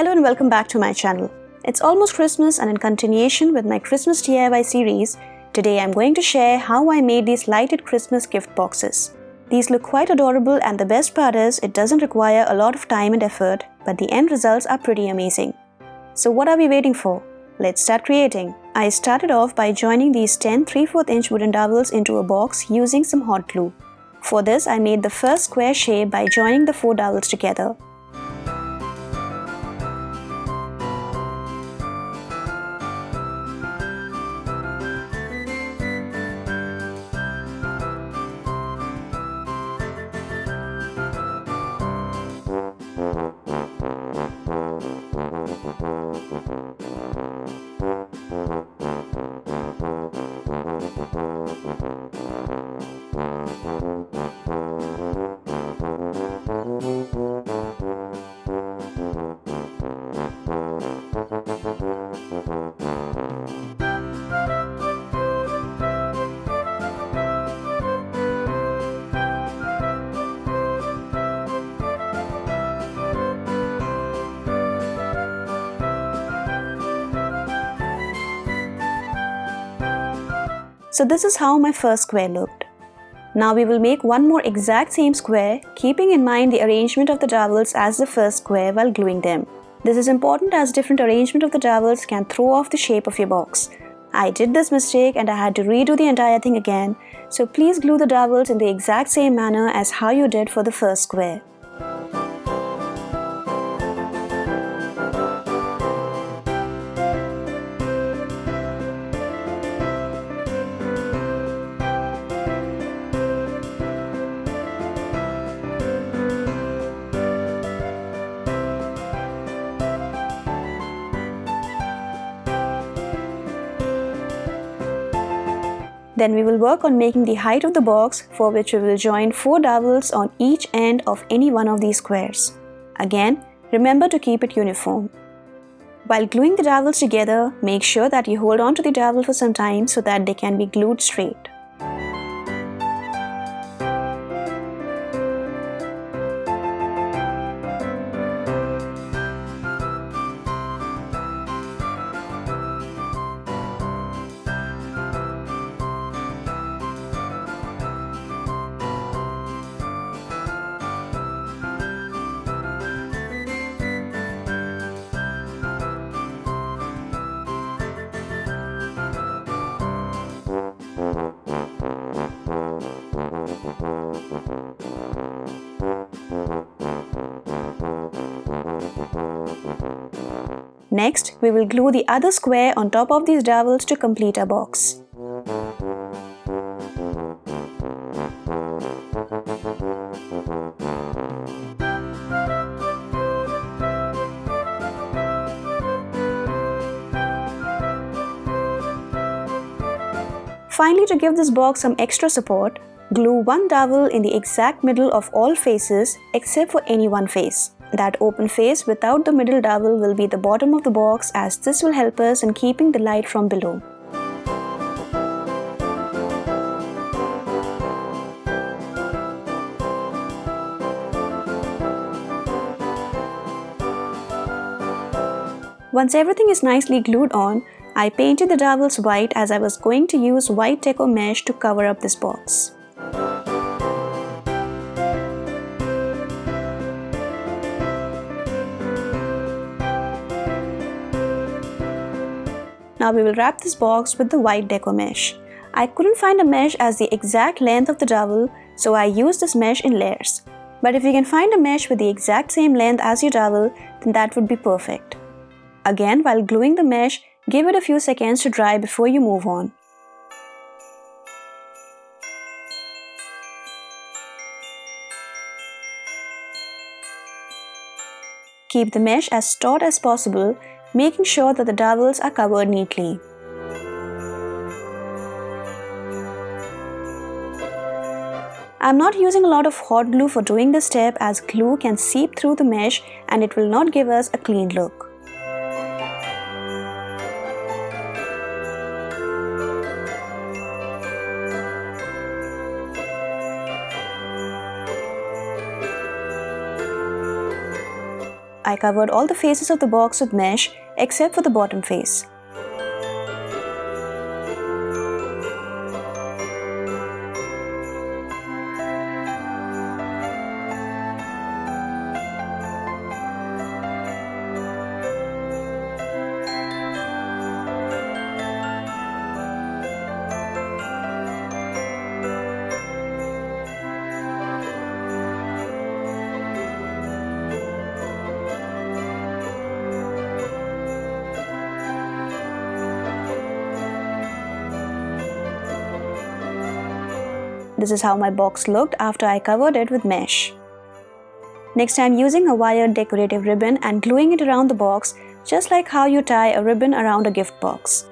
Hello and welcome back to my channel. It's almost Christmas, and in continuation with my Christmas DIY series, today I'm going to share how I made these lighted Christmas gift boxes. These look quite adorable, and the best part is it doesn't require a lot of time and effort, but the end results are pretty amazing. So what are we waiting for? Let's start creating. I started off by joining these 10 3/4 inch wooden dowels into a box using some hot glue. For this, I made the first square shape by joining the 4 dowels together. So this is how my first square looked. Now we will make one more exact same square, keeping in mind the arrangement of the dowels as the first square while gluing them. This is important as different arrangement of the dowels can throw off the shape of your box. I did this mistake and I had to redo the entire thing again, so please glue the dowels in the exact same manner as how you did for the first square. Then we will work on making the height of the box, for which we will join 4 dowels on each end of any one of these squares. Again, remember to keep it uniform. While gluing the dowels together, make sure that you hold on to the dowel for some time so that they can be glued straight. Next, we will glue the other square on top of these dowels to complete our box. Finally, to give this box some extra support, glue one dowel in the exact middle of all faces except for any one face. That open face without the middle dowel will be the bottom of the box, as this will help us in keeping the light from below. Once everything is nicely glued on, I painted the dowels white as I was going to use white Deco mesh to cover up this box. Now we will wrap this box with the white Deco mesh. I couldn't find a mesh as the exact length of the dowel, so I used this mesh in layers. But if you can find a mesh with the exact same length as your dowel, then that would be perfect. Again, while gluing the mesh, give it a few seconds to dry before you move on. Keep the mesh as taut as possible, making sure that the dowels are covered neatly. I'm not using a lot of hot glue for doing this step, as glue can seep through the mesh and it will not give us a clean look. I covered all the faces of the box with mesh except for the bottom face. This is how my box looked after I covered it with mesh. Next, I am using a wired decorative ribbon and gluing it around the box, just like how you tie a ribbon around a gift box.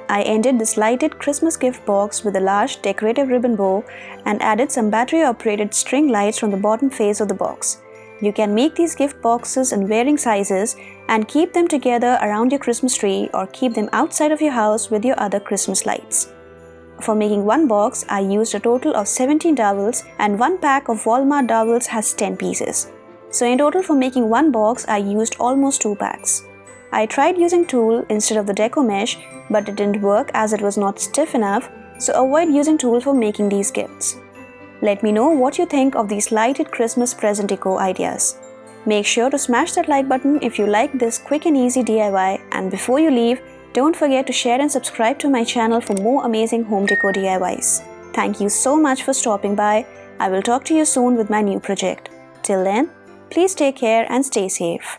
I ended this lighted Christmas gift box with a large decorative ribbon bow and added some battery-operated string lights from the bottom face of the box. You can make these gift boxes in varying sizes and keep them together around your Christmas tree or keep them outside of your house with your other Christmas lights. For making one box, I used a total of 17 dowels and one pack of Walmart dowels has 10 pieces. So in total for making one box, I used almost 2 packs. I tried using tulle instead of the Deco mesh, but it didn't work as it was not stiff enough, so avoid using tulle for making these gifts. Let me know what you think of these lighted Christmas present deco ideas. Make sure to smash that like button if you like this quick and easy DIY, and before you leave, don't forget to share and subscribe to my channel for more amazing home decor DIYs. Thank you so much for stopping by. I will talk to you soon with my new project. Till then, please take care and stay safe.